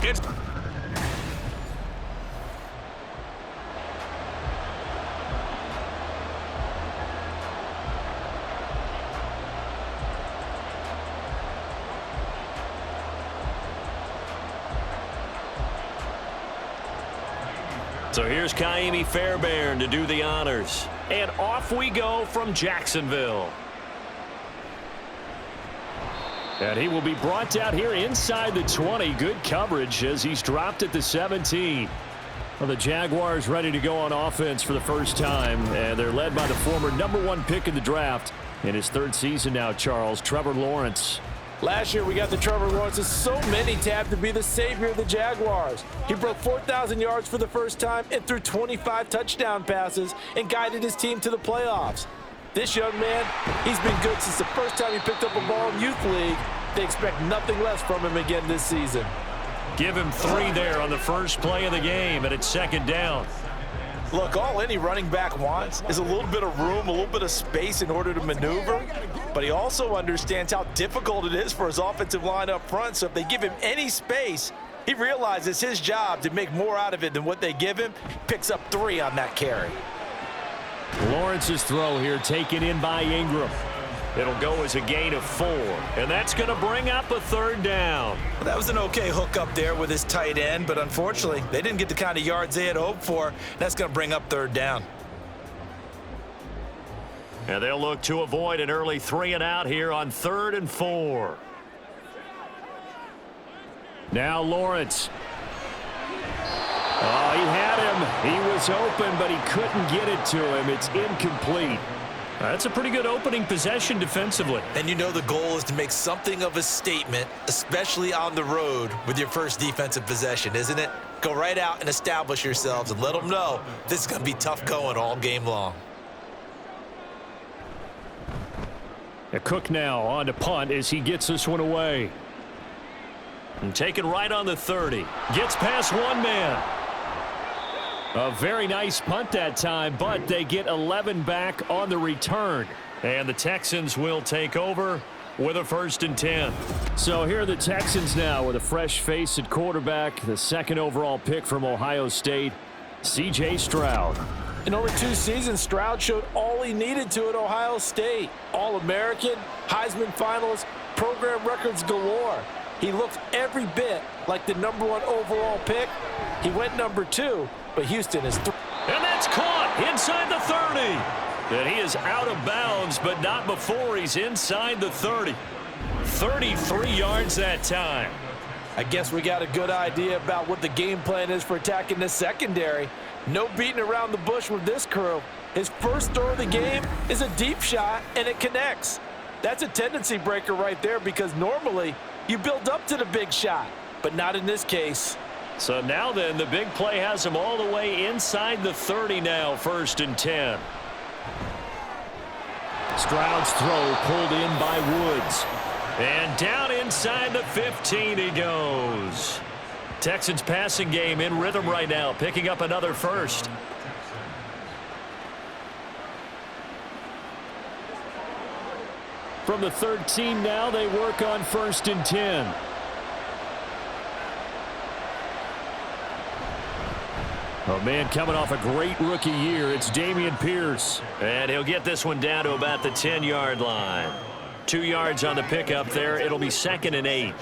It's So here's Kaimi Fairbairn to do the honors. And off we go from Jacksonville. And he will be brought out here inside the 20. Good coverage as he's dropped at the 17. Well, the Jaguars ready to go on offense for the first time. And they're led by the former #1 pick in the draft. In his third season now, Charles, Trevor Lawrence. Last year, we got the Trevor Lawrences. So many tapped to be the savior of the Jaguars. He broke 4,000 yards for the first time and threw 25 touchdown passes and guided his team to the playoffs. This young man, he's been good since the first time he picked up a ball in Youth League. They expect nothing less from him again this season. Give him 3 there on the first play of the game, and it's second down. Look, all any running back wants is a little bit of room, a little bit of space in order to maneuver. But he also understands how difficult it is for his offensive line up front. So if they give him any space, he realizes his job to make more out of it than what they give him. Picks up 3 on that carry. Lawrence's throw here taken in by Ingram. It'll go as a gain of 4, and that's going to bring up a third down. Well, that was an okay hook up there with his tight end, but unfortunately, they didn't get the kind of yards they had hoped for. That's going to bring up third down. And they'll look to avoid an early 3 and out here on 3rd and 4. Now Lawrence. Oh, he had him. He was open, but he couldn't get it to him. It's incomplete. That's a pretty good opening possession defensively. And you know the goal is to make something of a statement, especially on the road with your first defensive possession, isn't it? Go right out and establish yourselves and let them know this is going to be tough going all game long. Cook now on to punt as he gets this one away. And taken right on the 30. Gets past one man. A very nice punt that time, but they get 11 back on the return. And the Texans will take over with a 1st and 10. So here are the Texans now with a fresh face at quarterback. The 2nd overall pick from Ohio State, C.J. Stroud. In over 2 seasons, Stroud showed all he needed to at Ohio State. All-American, Heisman finalist, program records galore. He looked every bit like the #1 overall pick. He went #2, but Houston is 3. And that's caught inside the 30. And he is out of bounds, but not before he's inside the 30. 33 yards that time. I guess we got a good idea about what the game plan is for attacking this secondary. No beating around the bush with this crew. His first throw of the game is a deep shot, and it connects. That's a tendency breaker right there because normally you build up to the big shot, but not in this case. So now then, the big play has him all the way inside the 30 now, 1st and 10. Stroud's throw pulled in by Woods. And down inside the 15 he goes. Texans passing game in rhythm right now, picking up another 1st. From the 13 now, they work on 1st and 10. Oh, man, coming off a great rookie year, it's Dameon Pierce. And he'll get this one down to about the 10-yard line. 2 yards on the pickup there. It'll be 2nd and 8.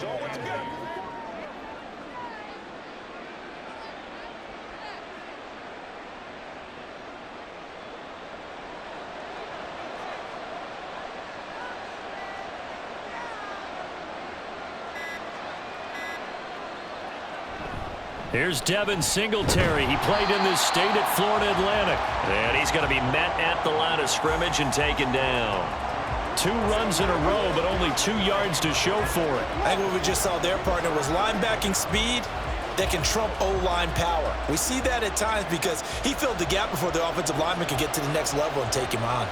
Here's Devin Singletary. He played in this state at Florida Atlantic. And he's going to be met at the line of scrimmage and taken down. 2 runs in a row, but only 2 yards to show for it. I think what we just saw their partner was linebacking speed that can trump O-line power. We see that at times because he filled the gap before the offensive lineman could get to the next level and take him on.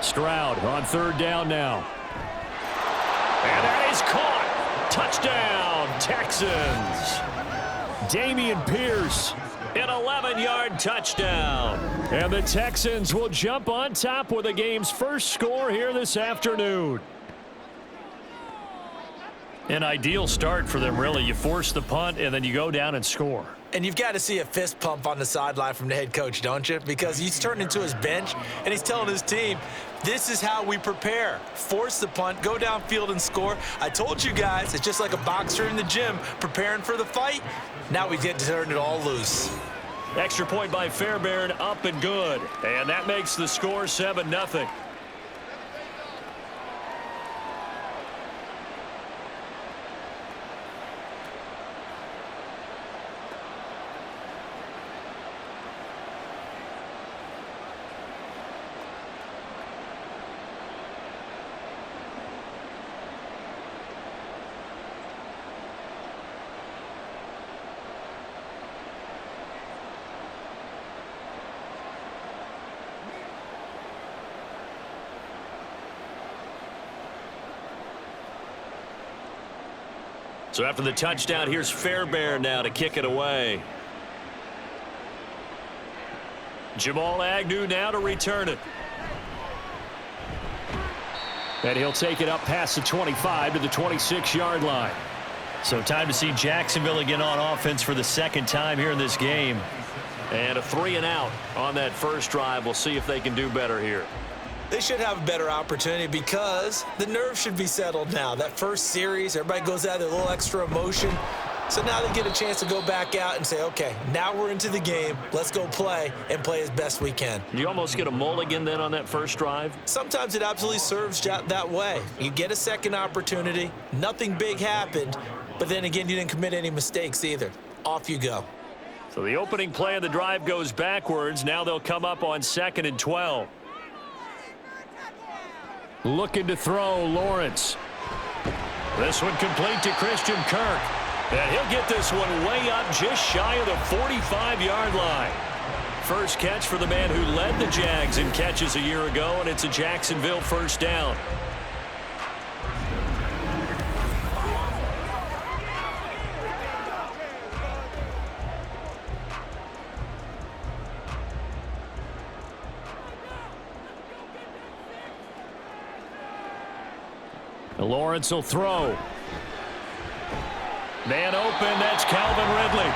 Stroud on 3rd down now. And that is caught. Touchdown, Texans. Dameon Pierce, an 11-yard touchdown. And the Texans will jump on top with the game's first score here this afternoon. An ideal start for them, really. You force the punt, and then you go down and score. And you've got to see a fist pump on the sideline from the head coach, don't you? Because he's turned into his bench, and he's telling his team, this is how we prepare. Force the punt, go downfield and score. I told you guys, it's just like a boxer in the gym preparing for the fight. Now we get to turn it all loose. Extra point by Fairbairn, up and good. And that makes the score 7-0. So after the touchdown, here's Fairbairn now to kick it away. Jamal Agnew now to return it. And he'll take it up past the 25 to the 26-yard line. So time to see Jacksonville again on offense for the second time here in this game. And a 3-and-out on that first drive. We'll see if they can do better here. They should have a better opportunity because the nerves should be settled now. That first series, everybody goes out with a little extra emotion. So now they get a chance to go back out and say, okay, now we're into the game. Let's go play and play as best we can. You almost get a mulligan then on that first drive? Sometimes it absolutely serves that way. You get a second opportunity. Nothing big happened. But then again, you didn't commit any mistakes either. Off you go. So the opening play of the drive goes backwards. Now they'll come up on 2nd and 12. Looking to throw, Lawrence. This one complete to Christian Kirk. And he'll get this one way up just shy of the 45-yard line. First catch for the man who led the Jags in catches a year ago, and it's a Jacksonville first down. Lawrence will throw. Man open, that's Calvin Ridley.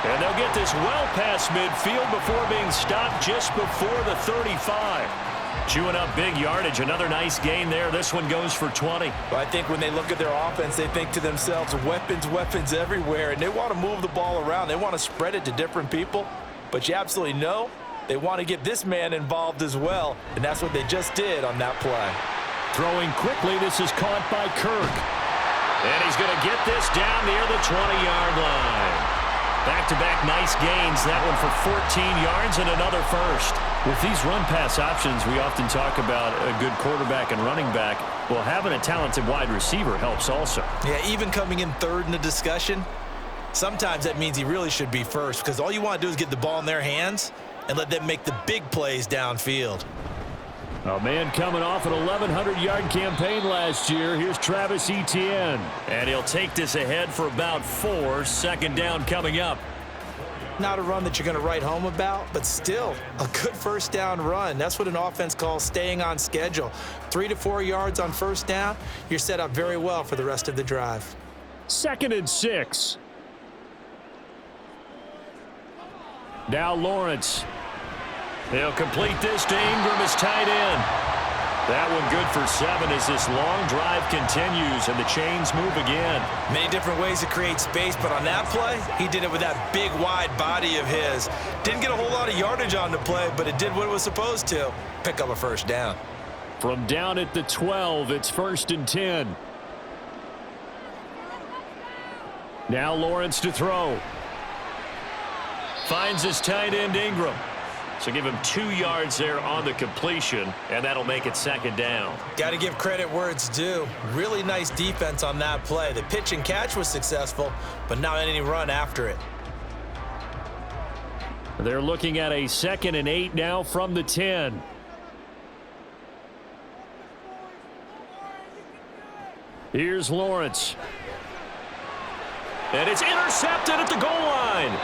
And they'll get this well past midfield before being stopped just before the 35. Chewing up big yardage, another nice gain there. This one goes for 20. Well, I think when they look at their offense, they think to themselves, weapons everywhere, and they want to move the ball around. They want to spread it to different people, but you absolutely know they want to get this man involved as well, and that's what they just did on that play. Throwing quickly, this is caught by Kirk. And he's going to get this down near the 20-yard line. Back-to-back nice gains. That one for 14 yards and another first. With these run-pass options, we often talk about a good quarterback and running back. Well, having a talented wide receiver helps also. Yeah, even coming in third in the discussion, sometimes that means he really should be first because all you want to do is get the ball in their hands and let them make the big plays downfield. A man coming off an 1,100-yard campaign last year. Here's Travis Etienne. And he'll take this ahead for about 4. Second down coming up. Not a run that you're going to write home about, but still a good first down run. That's what an offense calls staying on schedule. 3 to 4 yards on first down, you're set up very well for the rest of the drive. 2nd and 6. Now Lawrence. He'll complete this to Ingram as tight end. That one good for 7 as this long drive continues and the chains move again. Many different ways to create space, but on that play, he did it with that big, wide body of his. Didn't get a whole lot of yardage on the play, but it did what it was supposed to. Pick up a first down. From down at the 12, it's 1st and 10. Now Lawrence to throw. Finds his tight end Ingram. So give him 2 yards there on the completion, and that'll make it 2nd down. Got to give credit where it's due. Really nice defense on that play. The pitch and catch was successful, but not any run after it. They're looking at a 2nd and 8 now from the 10. Here's Lawrence. And it's intercepted at the goal line.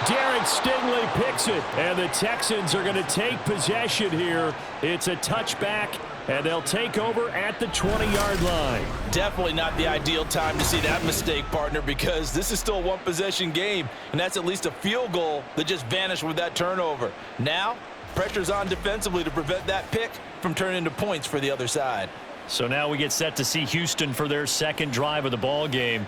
Derek Stingley picks it, and the Texans are going to take possession here. It's a touchback, and they'll take over at the 20-yard line. Definitely not the ideal time to see that mistake, partner, because this is still a one-possession game, and that's at least a field goal that just vanished with that turnover. Now, pressure's on defensively to prevent that pick from turning into points for the other side. So now we get set to see Houston for their second drive of the ball game.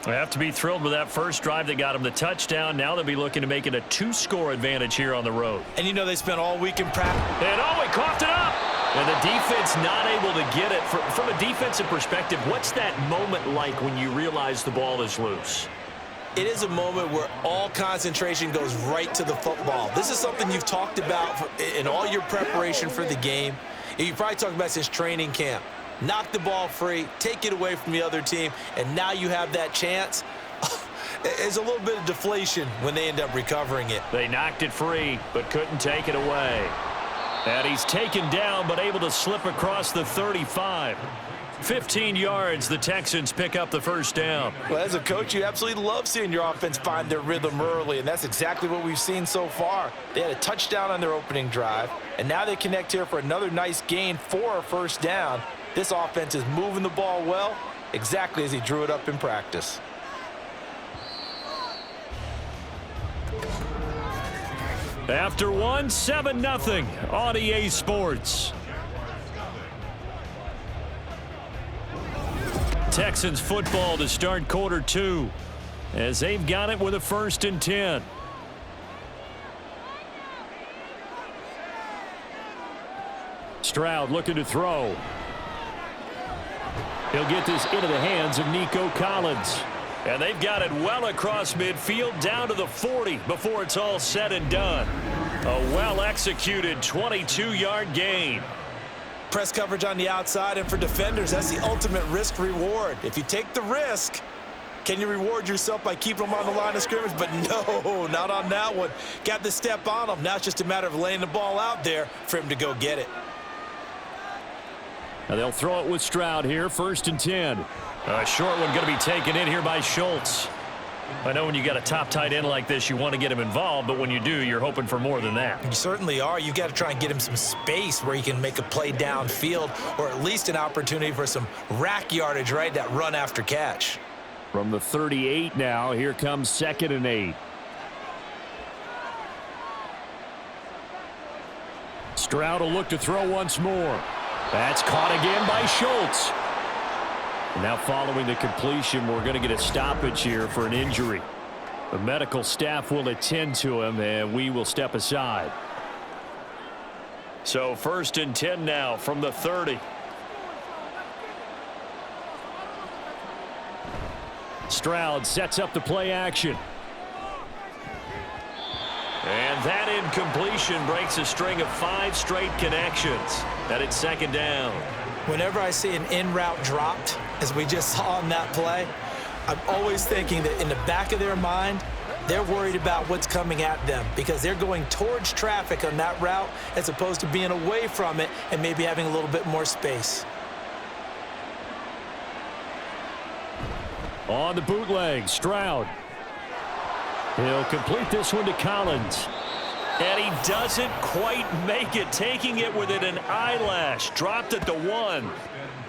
They have to be thrilled with that first drive that got them the touchdown. Now they'll be looking to make it a 2-score advantage here on the road. And you know they spent all week in practice. And he coughed it up. And the defense not able to get it. From a defensive perspective, what's that moment like when you realize the ball is loose? It is a moment where all concentration goes right to the football. This is something you've talked about in all your preparation for the game. You've probably talked about since training camp. Knock the ball free, take it away from the other team, and now you have that chance. There's a little bit of deflation when they end up recovering it. They knocked it free, but couldn't take it away. And he's taken down, but able to slip across the 35. 15 yards, the Texans pick up the first down. Well, as a coach, you absolutely love seeing your offense find their rhythm early, and that's exactly what we've seen so far. They had a touchdown on their opening drive, and now they connect here for another nice gain for a first down. This offense is moving the ball well, exactly as he drew it up in practice. After 7-0 on EA Sports. Texans football to start quarter 2 as they've got it with a 1st and 10. Stroud looking to throw. He'll get this into the hands of Nico Collins. And they've got it well across midfield down to the 40 before it's all said and done. A well-executed 22-yard gain. Press coverage on the outside, and for defenders, that's the ultimate risk-reward. If you take the risk, can you reward yourself by keeping them on the line of scrimmage? But no, not on that one. Got the step on them. Now it's just a matter of laying the ball out there for him to go get it. Now they'll throw it with Stroud here, 1st and 10. A short one going to be taken in here by Schultz. I know when you got a top tight end like this, you want to get him involved, but when you do, you're hoping for more than that. You certainly are. You got to try and get him some space where he can make a play downfield, or at least an opportunity for some rack yardage, right? That run after catch. From the 38 now, here comes 2nd and 8. Stroud will look to throw once more. That's caught again by Schultz. Now following the completion, we're going to get a stoppage here for an injury. The medical staff will attend to him, and we will step aside. So 1st and 10 now from the 30. Stroud sets up the play action. And that incompletion breaks a string of 5 straight connections. And it's 2nd down. Whenever I see an in-route dropped, as we just saw on that play, I'm always thinking that in the back of their mind, they're worried about what's coming at them because they're going towards traffic on that route as opposed to being away from it and maybe having a little bit more space. On the bootleg, Stroud. He'll complete this one to Collins. And he doesn't quite make it, taking it within an eyelash. Dropped at the 1.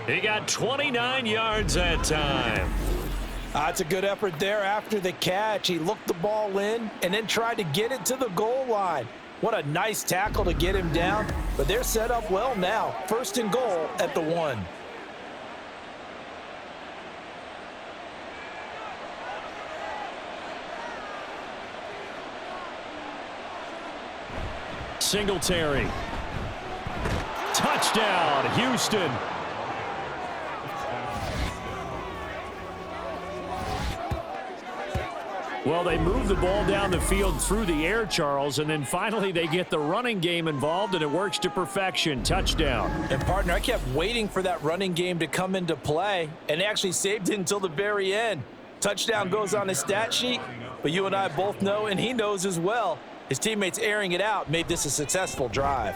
He got 29 yards that time. That's a good effort there after the catch. He looked the ball in and then tried to get it to the goal line. What a nice tackle to get him down. But they're set up well now. 1st and goal at the 1. Singletary. Touchdown, Houston. Well, they move the ball down the field through the air, Charles, and then finally they get the running game involved, and it works to perfection. Touchdown. And, partner, I kept waiting for that running game to come into play, and they actually saved it until the very end. Touchdown goes on his stat sheet, but you and I both know, and he knows as well, his teammates airing it out made this a successful drive.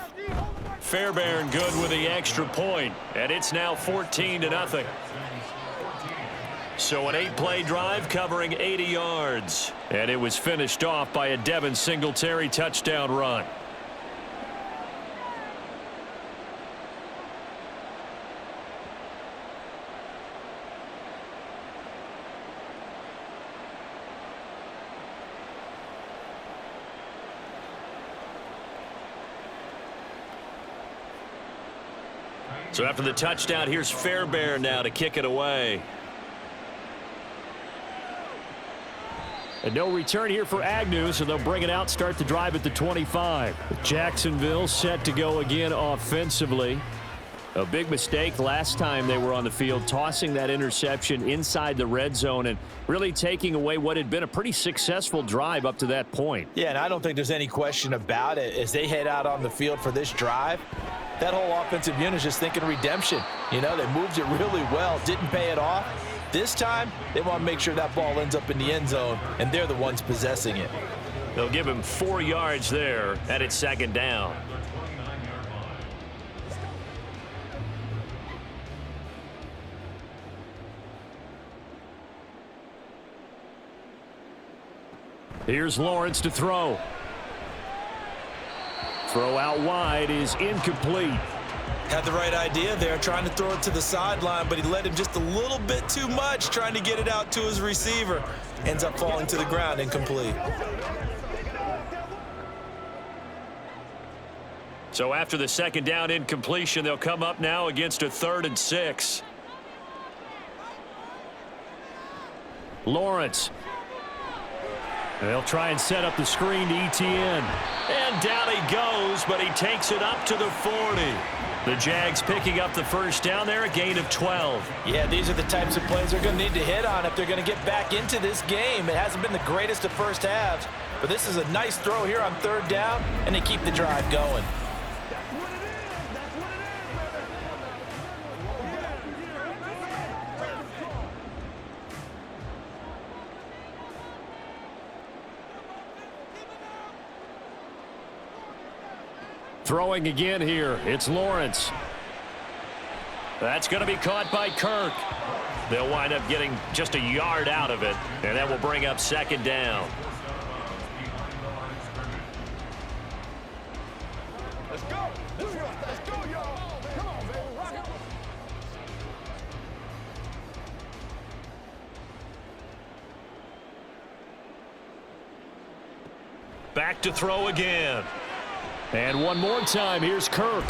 Fairbairn good with the extra point, and it's now 14-0. So an 8-play drive covering 80 yards. And it was finished off by a Devin Singletary touchdown run. So after the touchdown, here's Fairbairn now to kick it away. And no return here for Agnew, so they'll bring it out, start the drive at the 25. Jacksonville set to go again offensively. A big mistake last time they were on the field, tossing that interception inside the red zone and really taking away what had been a pretty successful drive up to that point. Yeah, and I don't think there's any question about it. As they head out on the field for this drive, that whole offensive unit is just thinking redemption. You know, they moved it really well, didn't pay it off. This time, they want to make sure that ball ends up in the end zone, and they're the ones possessing it. They'll give him 4 yards there, and it's second down. Here's Lawrence to throw. Throw out wide is incomplete. Had the right idea there, trying to throw it to the sideline, but he led him just a little bit too much, trying to get it out to his receiver. Ends up falling to the ground, incomplete. So after the second down incompletion, they'll come up now against a 3rd and 6. Lawrence. They'll try and set up the screen to ETN. And down he goes, but he takes it up to the 40. The Jags picking up the first down there, a gain of 12. Yeah, these are the types of plays they're going to need to hit on if they're going to get back into this game. It hasn't been the greatest of first halves, but this is a nice throw here on 3rd down, and they keep the drive going. Throwing again here, it's Lawrence. That's going to be caught by Kirk. They'll wind up getting just a yard out of it, and that will bring up second down. Let's go. Let's go, y'all. Come on, baby. Rock it. Back to throw again. And one more time, here's Kirk.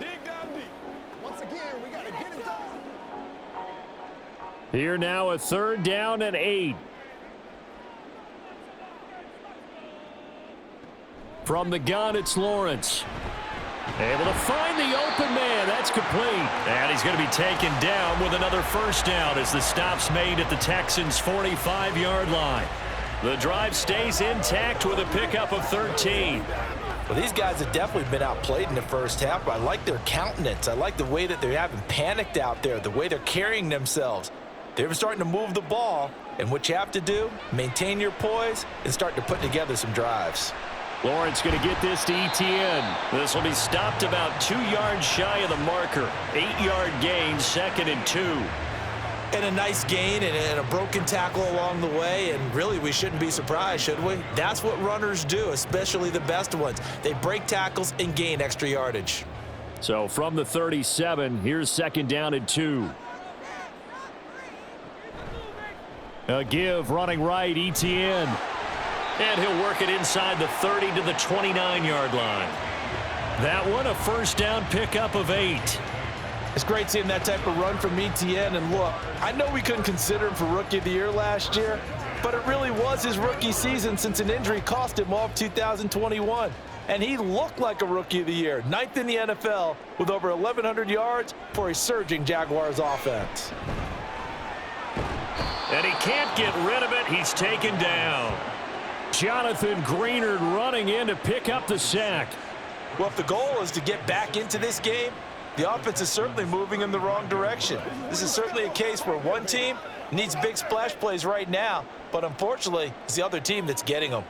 Dig down deep. Once again, we got to get it done. Here now, a 3rd down and 8. From the gun, it's Lawrence. Able to find the open man. That's complete. And he's going to be taken down with another first down as the stop's made at the Texans' 45-yard line. The drive stays intact with a pickup of 13. Well, these guys have definitely been outplayed in the first half, but I like their countenance. I like the way that they haven't panicked out there, the way they're carrying themselves. They're starting to move the ball, and what you have to do, maintain your poise and start to put together some drives. Lawrence going to get this to ETN. This will be stopped about 2 yards shy of the marker. 8-yard gain, 2nd and 2. And a nice gain and a broken tackle along the way, and really we shouldn't be surprised, should we? That's what runners do, especially the best ones. They break tackles and gain extra yardage. So from the 37, here's 2nd down and 2. A give running right, ETN. And he'll work it inside the 30 to the 29-yard line. That one, a first down pickup of 8. It's great seeing that type of run from ETN. And look, I know we couldn't consider him for Rookie of the Year last year, but it really was his rookie season since an injury cost him all of 2021. And he looked like a Rookie of the Year, 9th in the NFL with over 1,100 yards for a surging Jaguars offense. And he can't get rid of it. He's taken down. Jonathan Greenard running in to pick up the sack. Well, if the goal is to get back into this game, the offense is certainly moving in the wrong direction. This is certainly a case where one team needs big splash plays right now, but unfortunately, it's the other team that's getting them.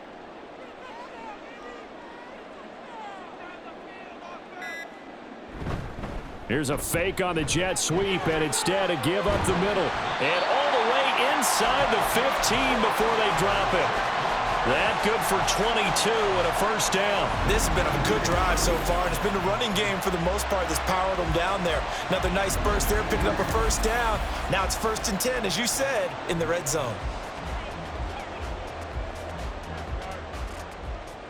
Here's a fake on the jet sweep, and instead a give up the middle. And all the way inside the 15 before they drop it. That good for 22 and a first down. This has been a good drive so far, and it's been a running game for the most part that's powered them down there. Another nice burst there, picking up a first down. Now it's 1st and 10, as you said, in the red zone.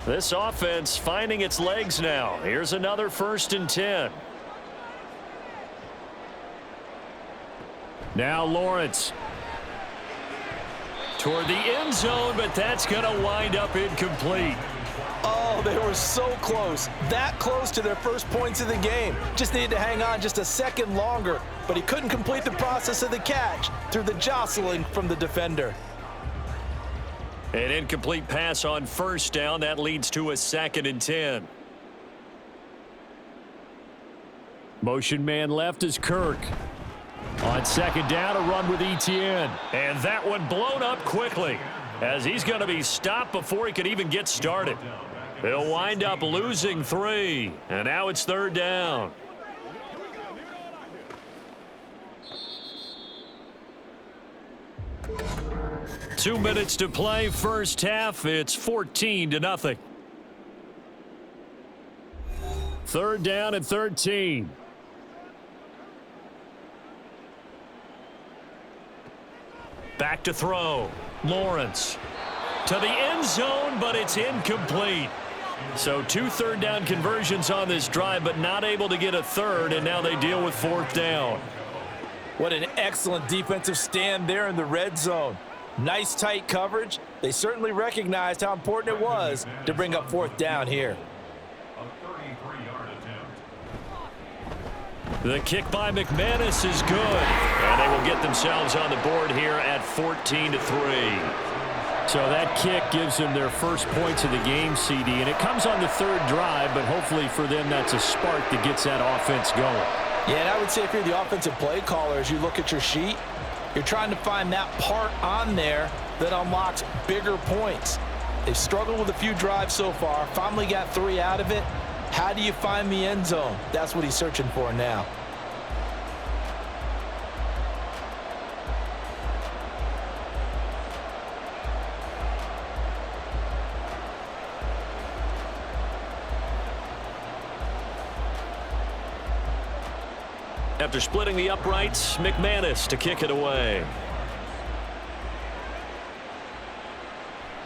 This offense finding its legs now. Here's another 1st and 10. Now Lawrence. Toward the end zone, but that's going to wind up incomplete. Oh, they were so close. That close to their first points of the game. Just needed to hang on just a second longer, but he couldn't complete the process of the catch through the jostling from the defender. An incomplete pass on 1st down. That leads to a 2nd and 10. Motion man left is Kirk. On 2nd down, a run with Etienne. And that one blown up quickly as he's going to be stopped before he could even get started. They'll wind up losing 3, and now it's 3rd down. Two minutes to play, first half. It's 14-0. 3rd down and 13. Back to throw. Lawrence to the end zone, but it's incomplete. So 2 3rd down conversions on this drive, but not able to get a 3rd, and now they deal with 4th down. What an excellent defensive stand there in the red zone. Nice tight coverage. They certainly recognized how important it was to bring up 4th down here. The kick by McManus is good, and they will get themselves on the board here at 14-3. So that kick gives them their first points of the game, CD, and it comes on the 3rd drive, but hopefully for them that's a spark that gets that offense going. Yeah, and I would say if you're the offensive play caller, as you look at your sheet, you're trying to find that part on there that unlocks bigger points. They've struggled with a few drives so far, finally got 3 out of it. How do you find the end zone? That's what he's searching for now. After splitting the uprights, McManus to kick it away.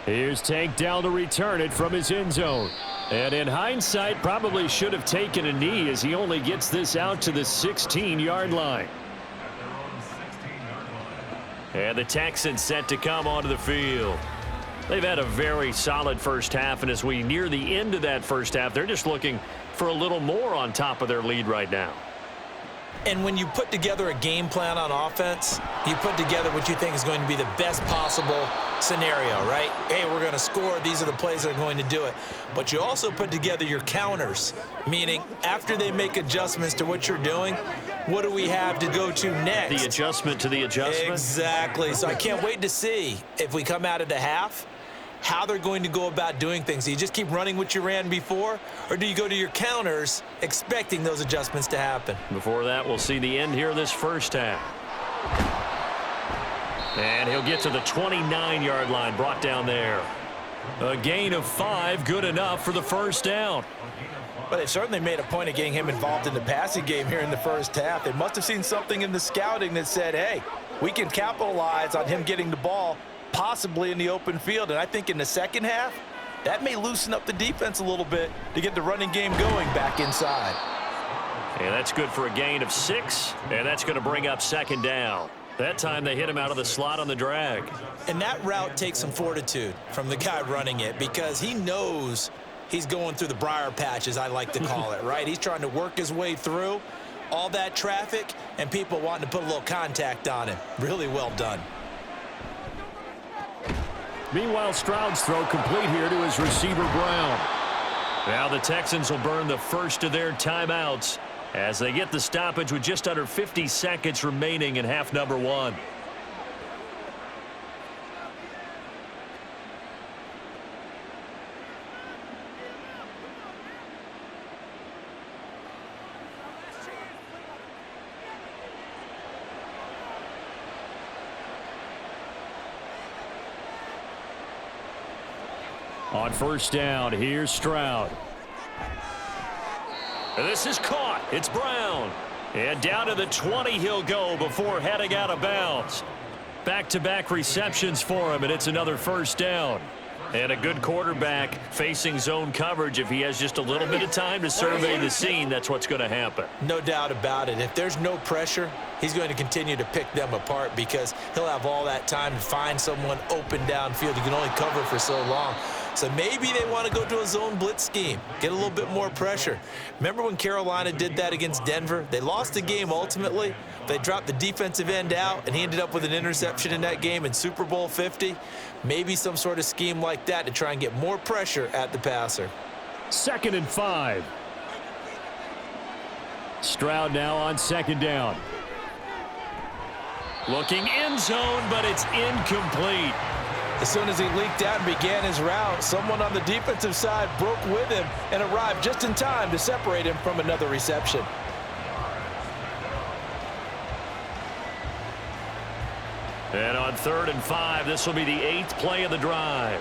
Here's Tank down to return it from his end zone. And in hindsight, probably should have taken a knee as he only gets this out to the 16-yard line. And the Texans set to come onto the field. They've had a very solid first half, and as we near the end of that first half, they're just looking for a little more on top of their lead right now. And when you put together a game plan on offense, you put together what you think is going to be the best possible scenario, right? Hey, we're going to score. These are the plays that are going to do it. But you also put together your counters, meaning after they make adjustments to what you're doing, what do we have to go to next? The adjustment to the adjustment? Exactly. So I can't wait to see if we come out of the half, how they're going to go about doing things. Do you just keep running what you ran before, or do you go to your counters expecting those adjustments to happen? Before that, we'll see the end here of this first half. And he'll get to the 29-yard line, brought down there. A gain of 5, good enough for the first down. But they certainly made a point of getting him involved in the passing game here in the first half. They must have seen something in the scouting that said, hey, we can capitalize on him getting the ball possibly in the open field. And I think in the second half, that may loosen up the defense a little bit to get the running game going back inside. And that's good for a gain of 6, and that's going to bring up 2nd down. That time they hit him out of the slot on the drag. And that route takes some fortitude from the guy running it because he knows he's going through the briar patch, as I like to call it, right? He's trying to work his way through all that traffic and people wanting to put a little contact on him. Really well done. Meanwhile, Stroud's throw complete here to his receiver, Brown. Now the Texans will burn the first of their timeouts as they get the stoppage with just under 50 seconds remaining in half number 1. On first down, here's Stroud. And this is caught. It's Brown. And down to the 20 he'll go before heading out of bounds. Back-to-back receptions for him, and it's another first down. And a good quarterback facing zone coverage. If he has just a little bit of time to survey the scene, that's what's going to happen. No doubt about it. If there's no pressure, he's going to continue to pick them apart because he'll have all that time to find someone open downfield. He can only cover for so long. So maybe they want to go to a zone blitz scheme, get a little bit more pressure. Remember when Carolina did that against Denver? They lost the game ultimately. They dropped the defensive end out, and he ended up with an interception in that game in Super Bowl 50. Maybe some sort of scheme like that to try and get more pressure at the passer. 2nd and 5. Stroud now on 2nd down. Looking end zone, but it's incomplete. As soon as he leaked out and began his route, someone on the defensive side broke with him and arrived just in time to separate him from another reception. And on 3rd and 5, this will be the 8th play of the drive.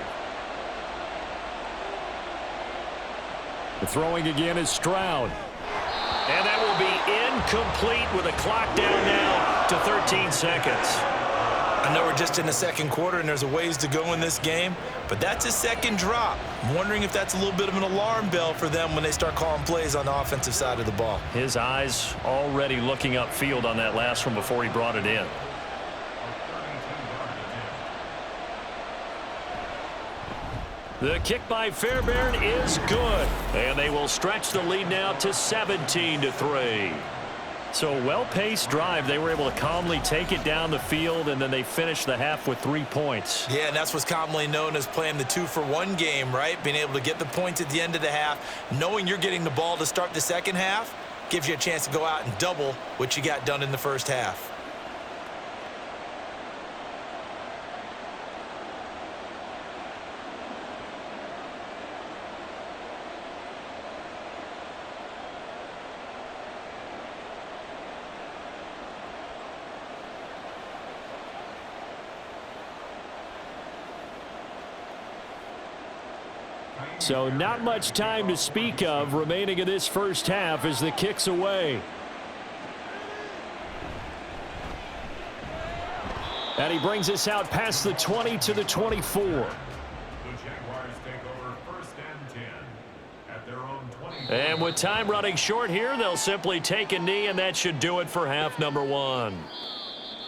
The throwing again is Stroud. And that will be incomplete with a clock down now to 13 seconds. I know we're just in the second quarter and there's a ways to go in this game, but that's his second drop. I'm wondering if that's a little bit of an alarm bell for them when they start calling plays on the offensive side of the ball. His eyes already looking upfield on that last one before he brought it in. The kick by Fairbairn is good, and they will stretch the lead now to 17-3. So a well-paced drive. They were able to calmly take it down the field, and then they finished the half with 3 points. Yeah, and that's what's commonly known as playing the 2-for-1 game, right? Being able to get the points at the end of the half, knowing you're getting the ball to start the second half, gives you a chance to go out and double what you got done in the first half. So not much time to speak of remaining in this first half as the kick's away. And he brings us out past the 20 to the 24. The Jaguars take over 1st and 10 at their own 20. And with time running short here, they'll simply take a knee, and that should do it for half number 1.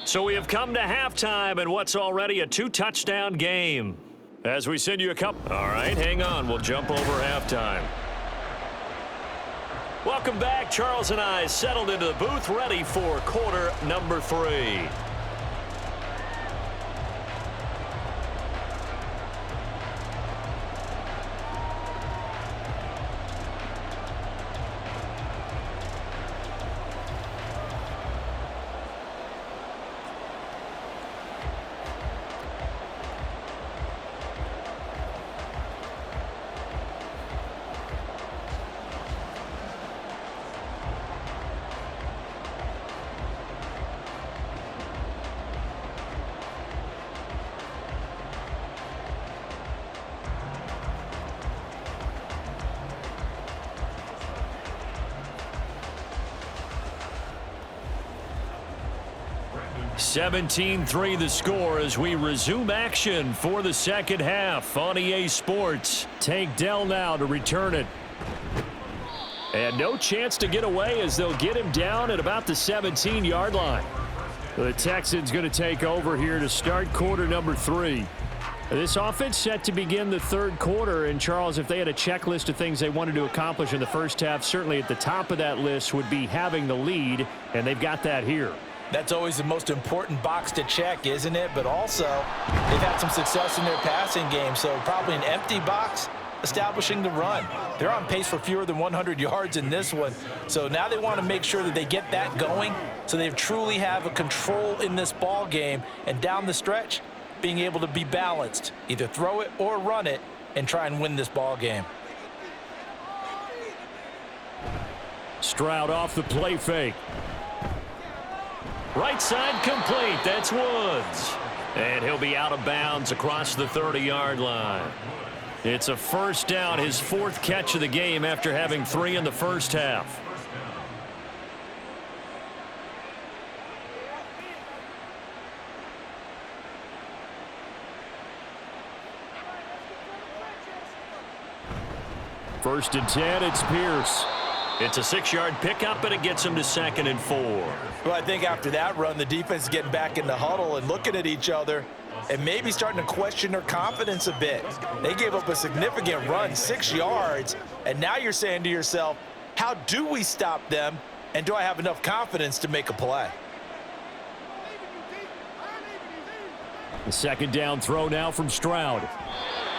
So we have come to halftime in what's already a 2-touchdown game. As we send you a couple. All right, hang on. We'll jump over halftime. Welcome back. Charles and I settled into the booth ready for quarter number 3. (17-3) the score as we resume action for the second half on EA Sports. Take Dell now to return it. And no chance to get away as they'll get him down at about the 17-yard line. The Texans going to take over here to start quarter number 3. This offense set to begin the third quarter. And, Charles, if they had a checklist of things they wanted to accomplish in the first half, certainly at the top of that list would be having the lead, and they've got that here. That's always the most important box to check, isn't it? But also, they've had some success in their passing game, so probably an empty box establishing the run. They're on pace for fewer than 100 yards in this one, so now they want to make sure that they get that going so they truly have a control in this ball game, and down the stretch, being able to be balanced, either throw it or run it, and try and win this ball game. Stroud off the play fake. Right side complete. That's Woods. And he'll be out of bounds across the 30-yard line. It's a first down, his 4th catch of the game after having 3 in the first half. First and 10, it's Pierce. It's a 6-yard pickup, and it gets him to 2nd and 4. Well, I think after that run, the defense is getting back in the huddle and looking at each other and maybe starting to question their confidence a bit. They gave up a significant run, 6 yards, and now you're saying to yourself, how do we stop them, and do I have enough confidence to make a play? The 2nd down throw now from Stroud.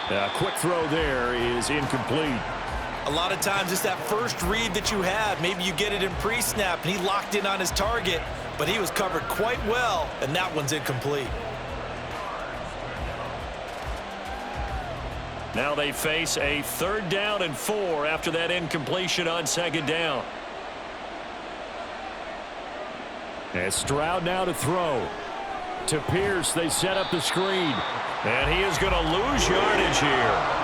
A quick throw there is incomplete. A lot of times it's that first read that you have. Maybe you get it in pre-snap, and he locked in on his target, but he was covered quite well, and that one's incomplete. Now they face a 3rd down and 4 after that incompletion on 2nd down. And Stroud now to throw. To Pierce, they set up the screen. And he is going to lose yardage here.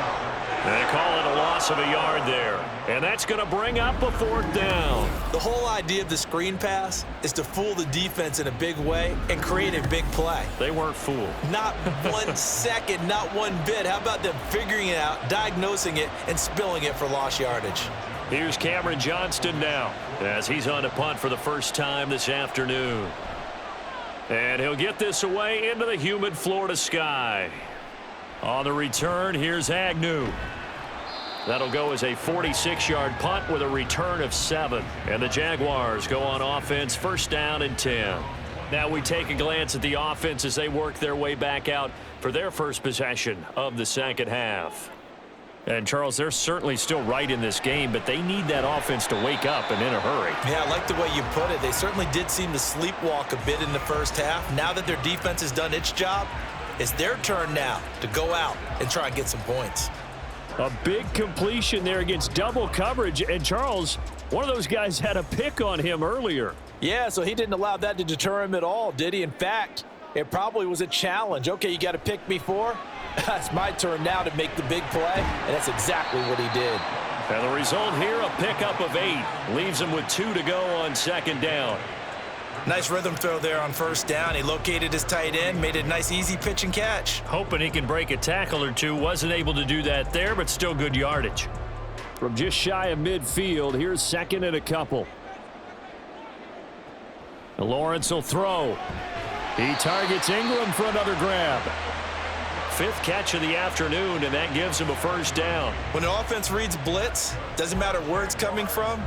They call it a loss of a yard there. And that's going to bring up a 4th down. The whole idea of the screen pass is to fool the defense in a big way and create a big play. They weren't fooled. Not 1 second, not one bit. How about them figuring it out, diagnosing it, and spilling it for lost yardage? Here's Cameron Johnston now as he's on a punt for the first time this afternoon. And he'll get this away into the humid Florida sky. On the return, here's Agnew. That'll go as a 46-yard punt with a return of 7. And the Jaguars go on offense, 1st down and 10. Now we take a glance at the offense as they work their way back out for their first possession of the 2nd half. And, Charles, they're certainly still right in this game, but they need that offense to wake up and in a hurry. Yeah, I like the way you put it. They certainly did seem to sleepwalk a bit in the first half. Now that their defense has done its job, it's their turn now to go out and try and get some points. A big completion there against double coverage. And, Charles, one of those guys had a pick on him earlier. Yeah, so he didn't allow that to deter him at all, did he? In fact, it probably was a challenge. Okay, you got to pick me 4. It's my turn now to make the big play, and that's exactly what he did. And the result here, a pickup of 8. Leaves him with 2 to go on 2nd down. Nice rhythm throw there on 1st down. He located his tight end, made a nice easy pitch and catch. Hoping he can break a tackle or two. Wasn't able to do that there, but still good yardage. From just shy of midfield, here's 2nd and a couple. Lawrence will throw. He targets Ingram for another grab. 5th catch of the afternoon, and that gives him a 1st down. When an offense reads blitz, doesn't matter where it's coming from,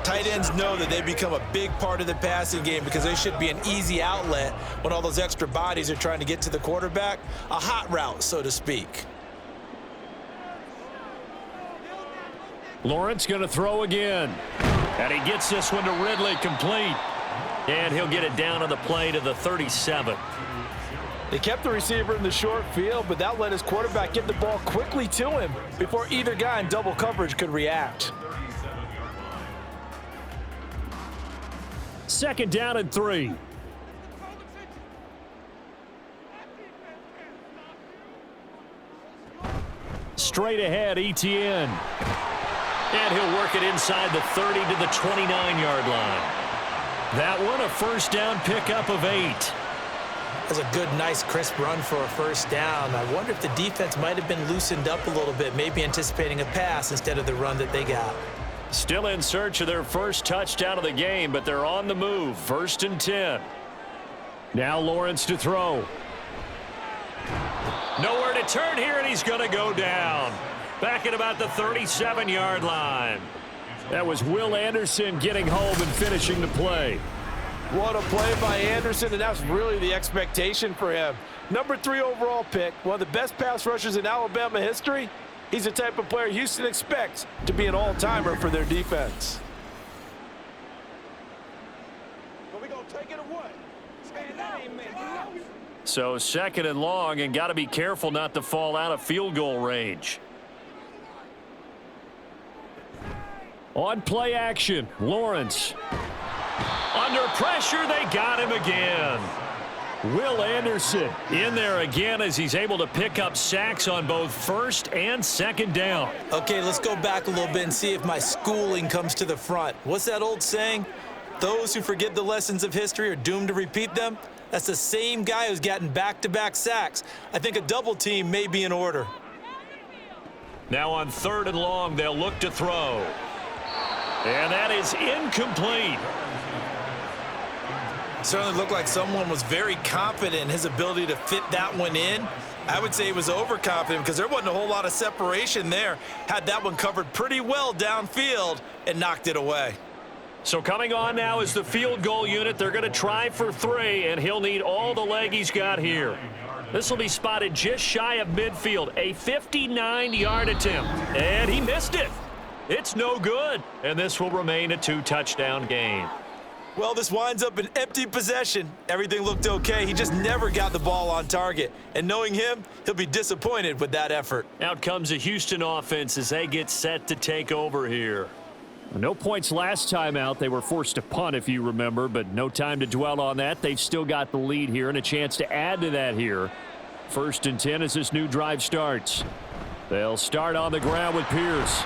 tight ends know that they become a big part of the passing game because they should be an easy outlet when all those extra bodies are trying to get to the quarterback. A hot route, so to speak. Lawrence going to throw again. And he gets this one to Ridley complete. And he'll get it down on the play to the 37. They kept the receiver in the short field, but that let his quarterback get the ball quickly to him before either guy in double coverage could react. 2nd down and 3. Straight ahead, ETN. And he'll work it inside the 30 to the 29-yard line. That one, a 1st down pickup of 8. That's a good, nice, crisp run for a 1st down. I wonder if the defense might have been loosened up a little bit, maybe anticipating a pass instead of the run that they got. Still in search of their first touchdown of the game, but they're on the move. 1st and 10. Now Lawrence to throw. Nowhere to turn here, and he's going to go down. Back at about the 37-yard line. That was Will Anderson getting home and finishing the play. What a play by Anderson, and that's really the expectation for him. Number 3 overall pick, one of the best pass rushers in Alabama history. He's the type of player Houston expects to be an all-timer for their defense. So 2nd and long, and got to be careful not to fall out of field goal range. On play action, Lawrence. Under pressure, they got him again. Will Anderson. In there again as he's able to pick up sacks on both first and second down. Okay, let's go back a little bit and see if my schooling comes to the front. What's that old saying? Those who forget the lessons of history are doomed to repeat them. That's the same guy who's gotten back-to-back sacks. I think a double team may be in order. Now on 3rd and long, they'll look to throw. And that is incomplete. Certainly looked like someone was very confident in his ability to fit that one in. I would say he was overconfident because there wasn't a whole lot of separation there. Had that one covered pretty well downfield and knocked it away. So coming on now is the field goal unit. They're going to try for 3, and he'll need all the leg he's got here. This will be spotted just shy of midfield, a 59-yard attempt, and he missed it. It's no good, and this will remain a 2-touchdown game. Well, this winds up an empty possession. Everything looked okay. He just never got the ball on target. And knowing him, he'll be disappointed with that effort. Out comes the Houston offense as they get set to take over here. No points last time out. They were forced to punt, if you remember, but no time to dwell on that. They've still got the lead here and a chance to add to that here. 1st and 10 as this new drive starts. They'll start on the ground with Pierce.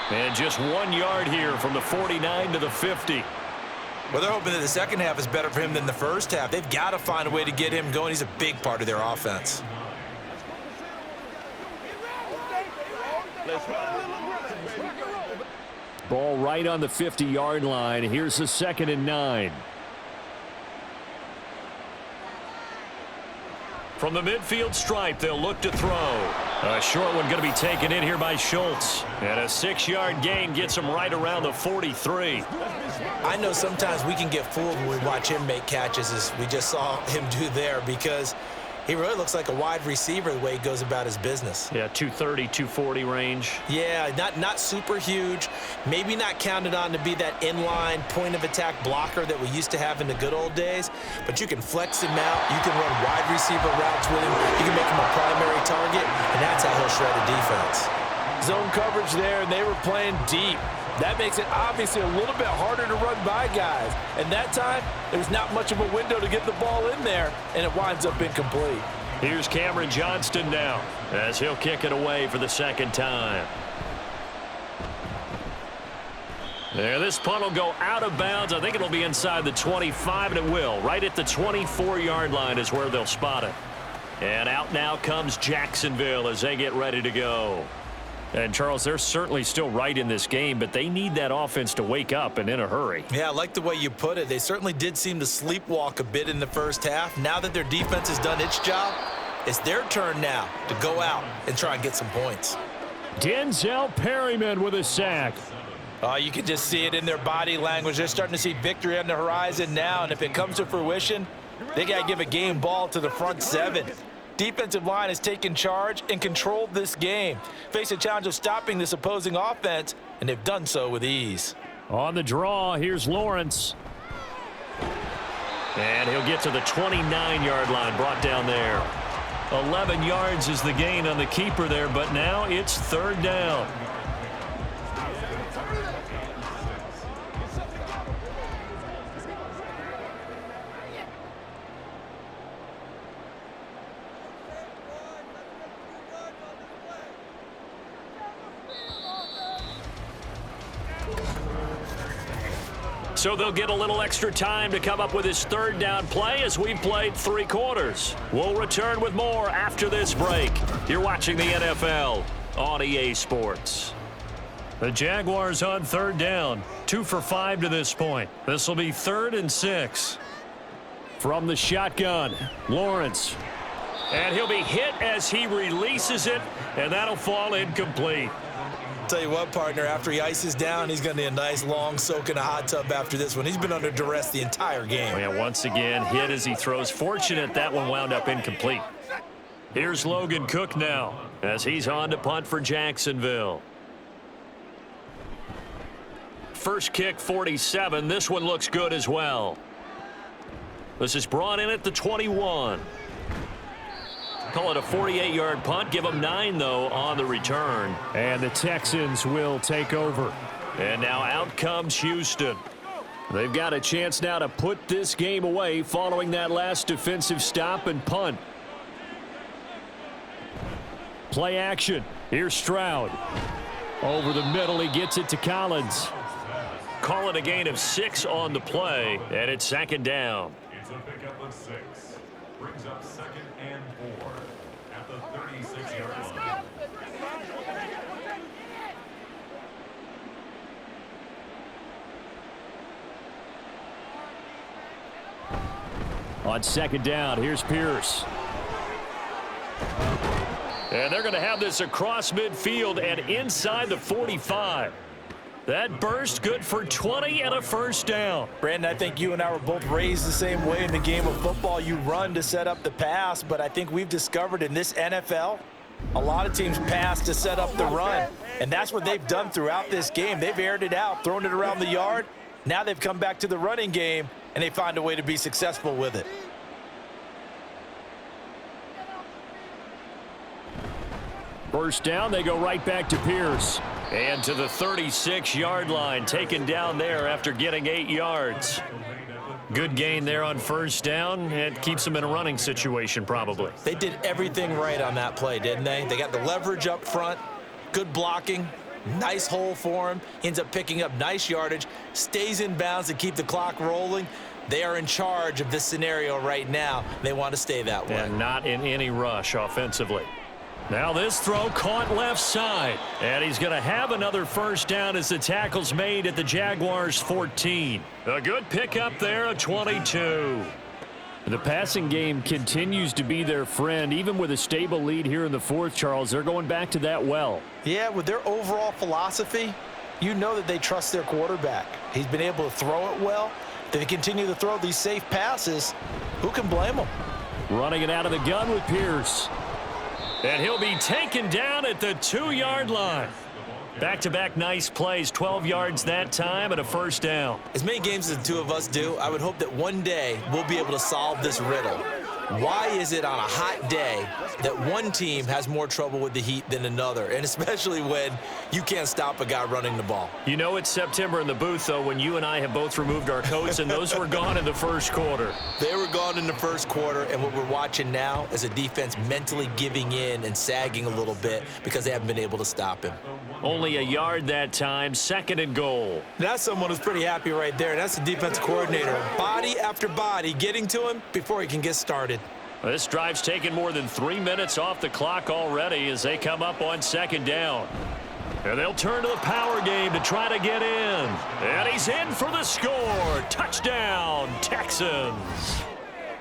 And just 1 yard here from the 49 to the 50. Well, they're hoping that the second half is better for him than the first half. They've got to find a way to get him going. He's a big part of their offense. Ball right on the 50-yard line. Here's the 2nd and 9. From the midfield stripe, they'll look to throw. A short one going to be taken in here by Schultz. And a 6-yard gain gets him right around the 43. I know sometimes we can get fooled when we watch him make catches, as we just saw him do there, because he really looks like a wide receiver the way he goes about his business. Yeah, 230, 240 range. Yeah, not super huge. Maybe not counted on to be that inline point-of-attack blocker that we used to have in the good old days, but you can flex him out. You can run wide receiver routes with him. You can make him a primary target, and that's how he'll shred a defense. Zone coverage there, and they were playing deep. That makes it obviously a little bit harder to run by guys. And that time, there's not much of a window to get the ball in there, and it winds up incomplete. Here's Cameron Johnston now as he'll kick it away for the 2nd time. There, this punt will go out of bounds. I think it'll be inside the 25, and it will. Right at the 24-yard line is where they'll spot it. And out now comes Jacksonville as they get ready to go. And, Charles, they're certainly still right in this game, but they need that offense to wake up and in a hurry. Yeah, I like the way you put it. They certainly did seem to sleepwalk a bit in the first half. Now that their defense has done its job, it's their turn now to go out and try and get some points. Denzel Perryman with a sack. You can just see it in their body language. They're starting to see victory on the horizon now, and if it comes to fruition, they got to give a game ball to the front 7. Defensive line has taken charge and controlled this game. Face a challenge of stopping this opposing offense, and they've done so with ease. On the draw, here's Lawrence. And he'll get to the 29-yard line, brought down there. 11 yards is the gain on the keeper there, but now it's 3rd down. So they'll get a little extra time to come up with his 3rd down play as we've played 3 quarters. We'll return with more after this break. You're watching the NFL on EA Sports. The Jaguars on 3rd down. 2 for 5 to this point. This will be 3rd and 6. From the shotgun, Lawrence. And he'll be hit as he releases it, and that'll fall incomplete. Tell you what, partner, after he ices down, he's going to need a nice long soak in a hot tub after this one. He's been under duress the entire game. Oh, yeah, once again, hit as he throws. Fortunate that one wound up incomplete. Here's Logan Cook now as he's on to punt for Jacksonville. First kick, 47. This one looks good as well. This is brought in at the 21. Call it a 48-yard punt. Give them 9, though, on the return. And the Texans will take over. And now out comes Houston. They've got a chance now to put this game away following that last defensive stop and punt. Play action. Here's Stroud. Over the middle, he gets it to Collins. Call it a gain of 6 on the play, and it's 2nd down. It's a pickup of 6. Brings up 2nd and 4 at the 36-yard line. On 2nd down, here's Pierce. And they're going to have this across midfield and inside the 45. That burst good for 20 and a 1st down. Brandon, I think you and I were both raised the same way in the game of football. You run to set up the pass, but I think we've discovered in this NFL, a lot of teams pass to set up the run, and that's what they've done throughout this game. They've aired it out, thrown it around the yard. Now they've come back to the running game, and they find a way to be successful with it. First down, they go right back to Pierce. And to the 36-yard line, taken down there after getting 8 yards. Good gain there on 1st down. It keeps them in a running situation probably. They did everything right on that play, didn't they? They got the leverage up front, good blocking, nice hole for him, ends up picking up nice yardage, stays in bounds to keep the clock rolling. They are in charge of this scenario right now. They want to stay that way. And not in any rush offensively. Now this throw caught left side. And he's going to have another 1st down as the tackle's made at the Jaguars 14. A good pickup there, a 22. The passing game continues to be their friend. Even with a stable lead here in the 4th, Charles, they're going back to that well. Yeah, with their overall philosophy, you know that they trust their quarterback. He's been able to throw it well. They continue to throw these safe passes. Who can blame them? Running it out of the gun with Pierce. And he'll be taken down at the 2-yard line. Back-to-back nice plays, 12 yards that time and a 1st down. As many games as the two of us do, I would hope that one day we'll be able to solve this riddle. Why is it on a hot day that one team has more trouble with the heat than another, and especially when you can't stop a guy running the ball? You know it's September in the booth, though, when you and I have both removed our coats, and those were gone in the 1st quarter. They were gone in the 1st quarter, and what we're watching now is a defense mentally giving in and sagging a little bit because they haven't been able to stop him. Only a yard that time, 2nd and goal. That's someone who's pretty happy right there. That's the defensive coordinator. Body after body getting to him before he can get started. This drive's taken more than 3 minutes off the clock already as they come up on 2nd down. And they'll turn to the power game to try to get in. And he's in for the score. Touchdown, Texans.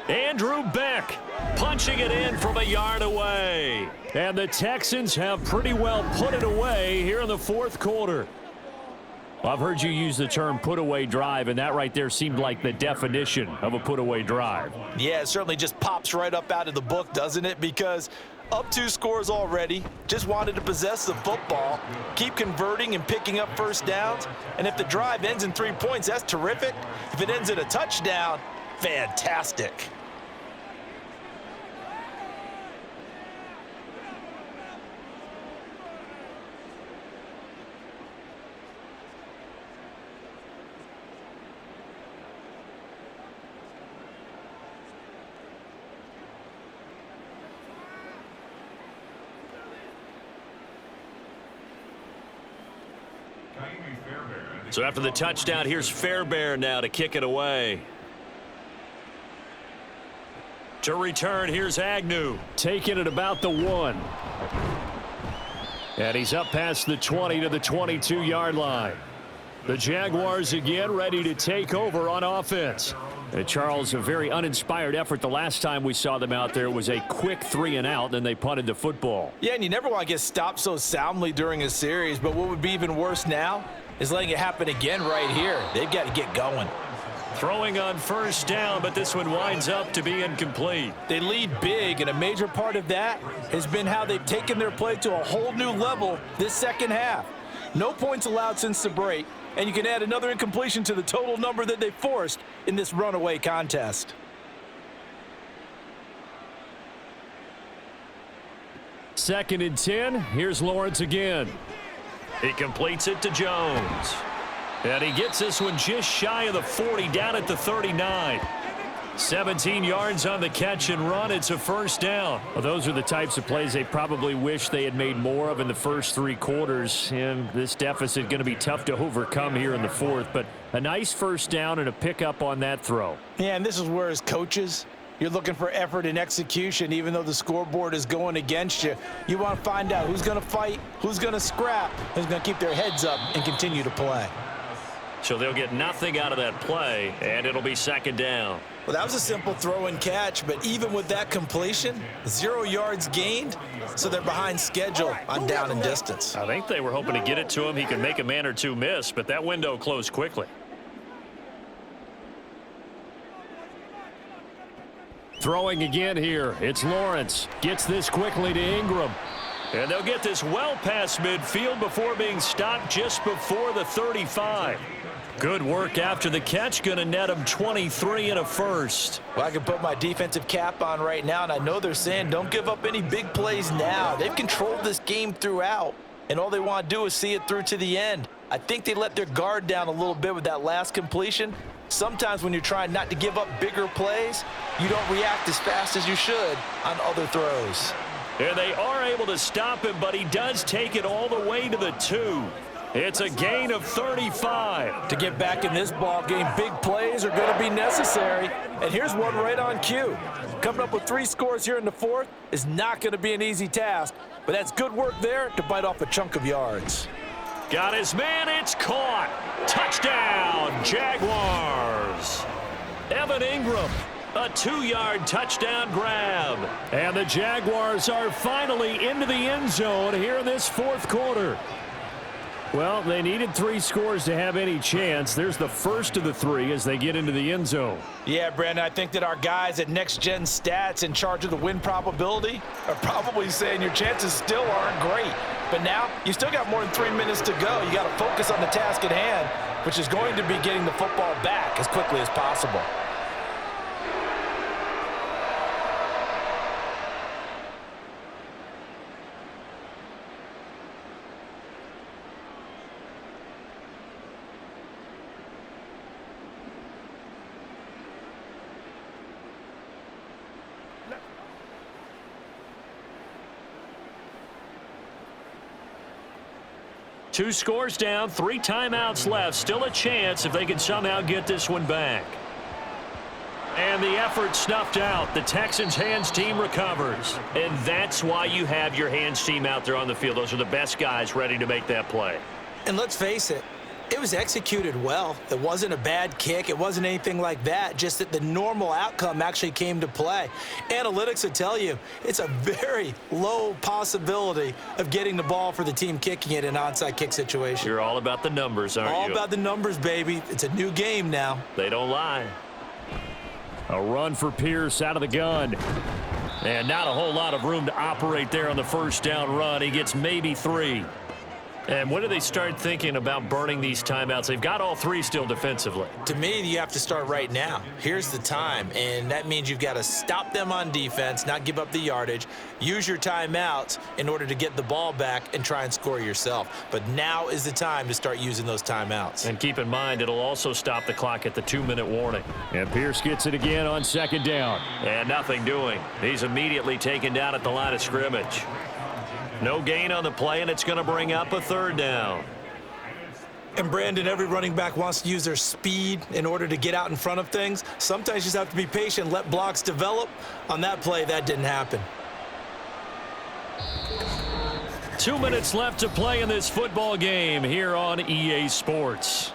Andrew Beck punching it in from a yard away. And the Texans have pretty well put it away here in the 4th quarter. I've heard you use the term put-away drive, and that right there seemed like the definition of a put-away drive. Yeah, it certainly just pops right up out of the book, doesn't it? Because up 2 scores already, just wanted to possess the football, keep converting and picking up 1st downs. And if the drive ends in 3 points, that's terrific. If it ends in a touchdown, fantastic. So after the touchdown, here's Fairbairn now to kick it away. To return, here's Agnew. Taking it about the 1. And he's up past the 20 to the 22-yard line. The Jaguars again ready to take over on offense. And Charles, a very uninspired effort. The last time we saw them out there was a quick 3-and-out, then they punted the football. Yeah, and you never want to get stopped so soundly during a series, but what would be even worse now is letting it happen again right here. They've got to get going. Throwing on 1st down, but this one winds up to be incomplete. They lead big, and a major part of that has been how they've taken their play to a whole new level this 2nd half. No points allowed since the break, and you can add another incompletion to the total number that they forced in this runaway contest. Second and 10. Here's Lawrence again. He completes it to Jones. And he gets this one just shy of the 40, down at the 39. 17 yards on the catch and run. It's a first down. Well, those are the types of plays they probably wish they had made more of in the first 3 quarters. And this deficit going to be tough to overcome here in the fourth. But a nice first down and a pickup on that throw. Yeah, and this is where as coaches, you're looking for effort and execution. Even though the scoreboard is going against you, you want to find out who's going to fight, who's going to scrap, who's going to keep their heads up and continue to play. So they'll get nothing out of that play, and it'll be second down. Well, that was a simple throw and catch, but even with that completion, 0 yards gained, so they're behind schedule on down and distance. I think they were hoping to get it to him. He could make a man or two miss, but that window closed quickly. Throwing again here. It's Lawrence. Gets this quickly to Ingram. And they'll get this well past midfield before being stopped just before the 35. Good work after the catch. Going to net him 23 and a first. Well, I can put my defensive cap on right now, and I know they're saying don't give up any big plays now. They've controlled this game throughout, and all they want to do is see it through to the end. I think they let their guard down a little bit with that last completion. Sometimes when you're trying not to give up bigger plays, you don't react as fast as you should on other throws. And they are able to stop him, but he does take it all the way to the 2. It's a gain of 35. To get back in this ball game, big plays are going to be necessary. And here's one right on cue. Coming up with 3 scores here in the fourth is not going to be an easy task, but that's good work there to bite off a chunk of yards. Got his man. It's caught. Touchdown, Jaguars. Evan Ingram. A 2-yard touchdown grab. And the Jaguars are finally into the end zone here in this fourth quarter. Well, they needed 3 scores to have any chance. There's the first of the 3 as they get into the end zone. Yeah, Brandon, I think that our guys at Next Gen Stats in charge of the win probability are probably saying your chances still aren't great. But now you still got more than 3 minutes to go. You got to focus on the task at hand, which is going to be getting the football back as quickly as possible. Two scores down, 3 timeouts left. Still a chance if they can somehow get this one back. And the effort snuffed out. The Texans' hands team recovers. And that's why you have your hands team out there on the field. Those are the best guys ready to make that play. And let's face it, it was executed well. It wasn't a bad kick. It wasn't anything like that. Just that the normal outcome actually came to play. Analytics will tell you it's a very low possibility of getting the ball for the team kicking it in an onside kick situation. You're all about the numbers, aren't you? All about the numbers, baby. It's a new game now. They don't lie. A run for Pierce out of the gun. And not a whole lot of room to operate there on the first down run. He gets maybe 3. And when do they start thinking about burning these timeouts? They've got all 3 still defensively. To me, you have to start right now. Here's the time, and that means you've got to stop them on defense, not give up the yardage, use your timeouts in order to get the ball back and try and score yourself. But now is the time to start using those timeouts. And keep in mind, it'll also stop the clock at the 2-minute warning. And Pierce gets it again on second down. And nothing doing. He's immediately taken down at the line of scrimmage. No gain on the play, and it's going to bring up a 3rd down. And Brandon, every running back wants to use their speed in order to get out in front of things. Sometimes you just have to be patient, let blocks develop. On that play, that didn't happen. 2 minutes left to play in this football game here on EA Sports.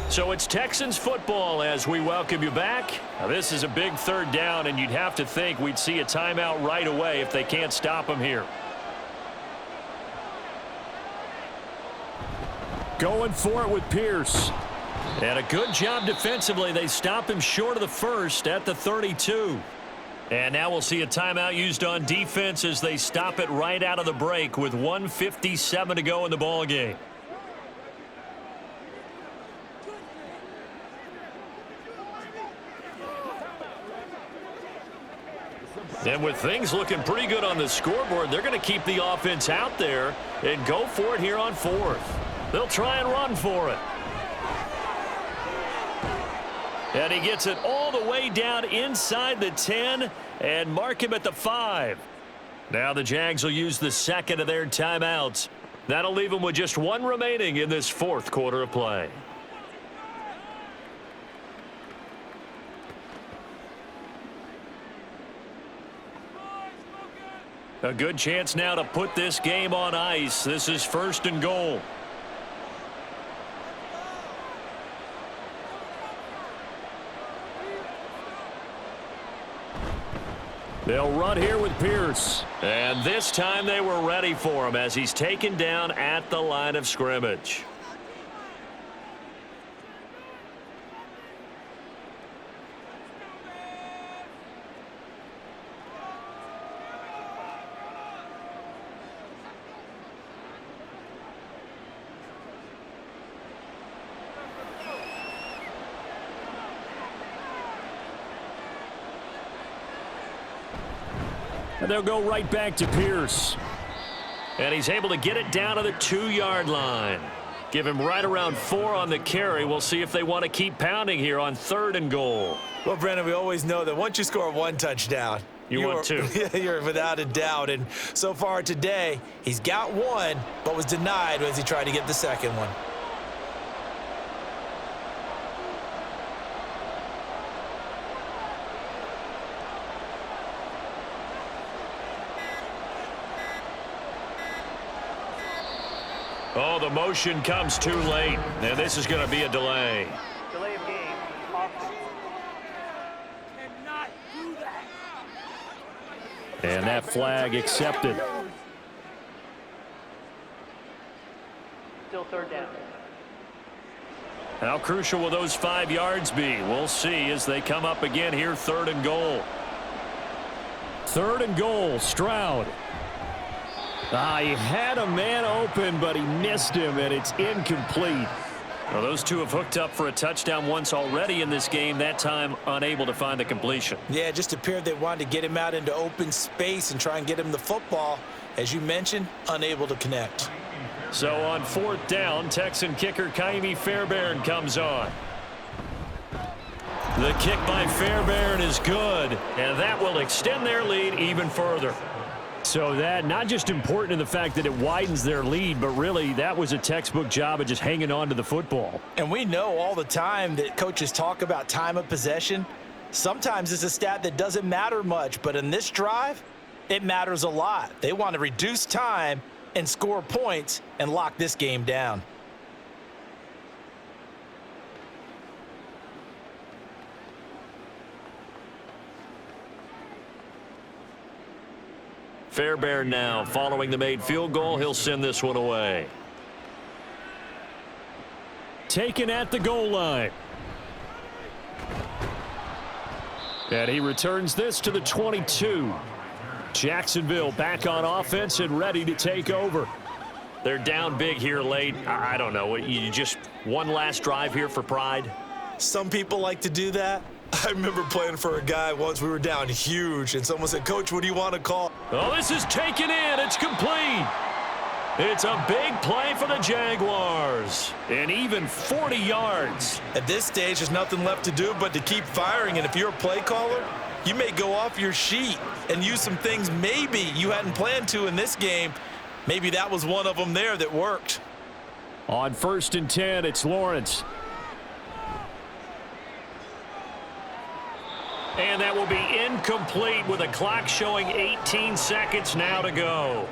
So it's Texans football as we welcome you back. Now, this is a big 3rd down, and you'd have to think we'd see a timeout right away if they can't stop them here. Going for it with Pierce. And a good job defensively. They stop him short of the first at the 32. And now we'll see a timeout used on defense as they stop it right out of the break with 1:57 to go in the ball game. And with things looking pretty good on the scoreboard, they're going to keep the offense out there and go for it here on 4th. They'll try and run for it. And he gets it all the way down inside the 10 and mark him at the 5. Now the Jags will use the second of their timeouts. That'll leave them with just one remaining in this fourth quarter of play. A good chance now to put this game on ice. This is 1st and goal. They'll run here with Pierce. And this time they were ready for him as he's taken down at the line of scrimmage. And they'll go right back to Pierce. And he's able to get it down to the 2-yard line. Give him right around 4 on the carry. We'll see if they want to keep pounding here on 3rd and goal. Well, Brandon, we always know that once you score 1 touchdown, you want 2. You're without a doubt. And so far today, he's got 1, but was denied as he tried to get the second one. Oh, the motion comes too late, and this is going to be a delay. Delay of game. Offense. Cannot do that. And that flag accepted. Still 3rd down. How crucial will those 5 yards be? We'll see as they come up again here, 3rd and goal. 3rd and goal, Stroud. He had a man open, but he missed him, and it's incomplete. Well, those two have hooked up for a touchdown once already in this game, that time unable to find the completion. Yeah, it just appeared they wanted to get him out into open space and try and get him the football. As you mentioned, unable to connect. So on 4th down, Texan kicker Kaimi Fairbairn comes on. The kick by Fairbairn is good, and that will extend their lead even further. So that not just important in the fact that it widens their lead, but really that was a textbook job of just hanging on to the football. And we know all the time that coaches talk about time of possession. Sometimes it's a stat that doesn't matter much, but in this drive, it matters a lot. They want to reduce time and score points and lock this game down. Fairbairn now following the made field goal. He'll send this one away. Taken at the goal line. And he returns this to the 22. Jacksonville back on offense and ready to take over. They're down big here late. I don't know. You just one last drive here for pride? Some people like to do that. I remember playing for a guy once. We were down huge, and someone said, "Coach, what do you want to call?" Oh, this is taken in. It's complete. It's a big play for the Jaguars. And even 40 yards. At this stage, there's nothing left to do but to keep firing. And if you're a play caller, you may go off your sheet and use some things maybe you hadn't planned to in this game. Maybe that was one of them there that worked. On 1st and 10, it's Lawrence. And that will be incomplete with a clock showing 18 seconds now to go.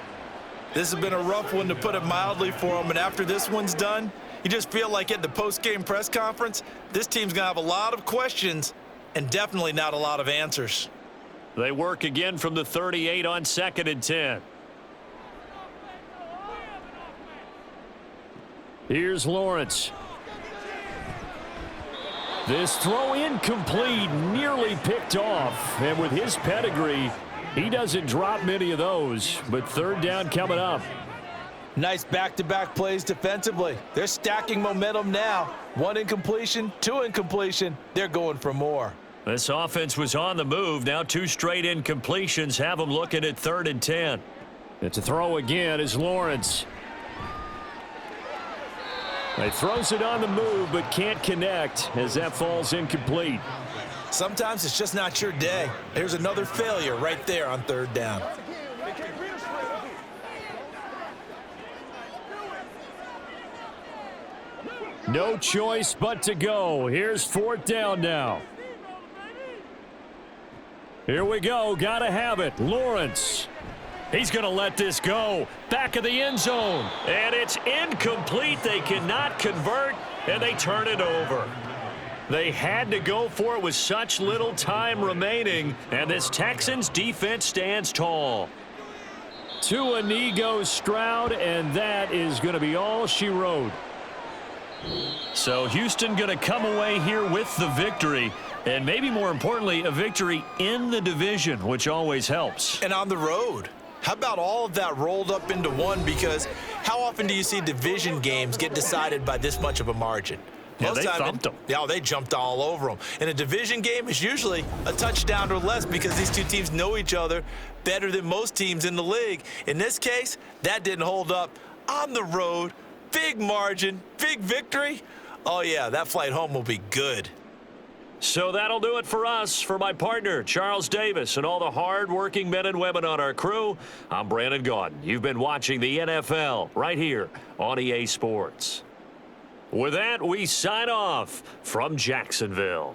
This has been a rough one, to put it mildly, for them. And after this one's done, you just feel like at the post-game press conference, this team's going to have a lot of questions and definitely not a lot of answers. They work again from the 38 on 2nd and 10. Here's Lawrence. This throw incomplete, nearly picked off. And with his pedigree, he doesn't drop many of those. But 3rd down coming up. Nice back-to-back plays defensively. They're stacking momentum now. 1 incompletion, 2 incompletion. They're going for more. This offense was on the move. Now 2 straight incompletions have them looking at 3rd and 10. It's a throw again as Lawrence. He throws it on the move, but can't connect as that falls incomplete. Sometimes it's just not your day. Here's another failure right there on third down. No choice but to go. Here's fourth down now. Here we go. Got to have it. Lawrence. He's going to let this go. Back of the end zone. And it's incomplete. They cannot convert, and they turn it over. They had to go for it with such little time remaining, and this Texans defense stands tall. To a knee goes Stroud, and that is going to be all she wrote. So Houston going to come away here with the victory, and maybe more importantly, a victory in the division, which always helps. And on the road. How about all of that rolled up into one? Because how often do you see division games get decided by this much of a margin? Yeah, they thumped them. Yeah, they jumped all over them. And a division game is usually a touchdown or less because these two teams know each other better than most teams in the league. In this case, that didn't hold up. On the road, big margin, big victory. Oh, yeah, that flight home will be good. So that'll do it for us. For my partner, Charles Davis, and all the hard-working men and women on our crew, I'm Brandon Gaudin. You've been watching the NFL right here on EA Sports. With that, we sign off from Jacksonville.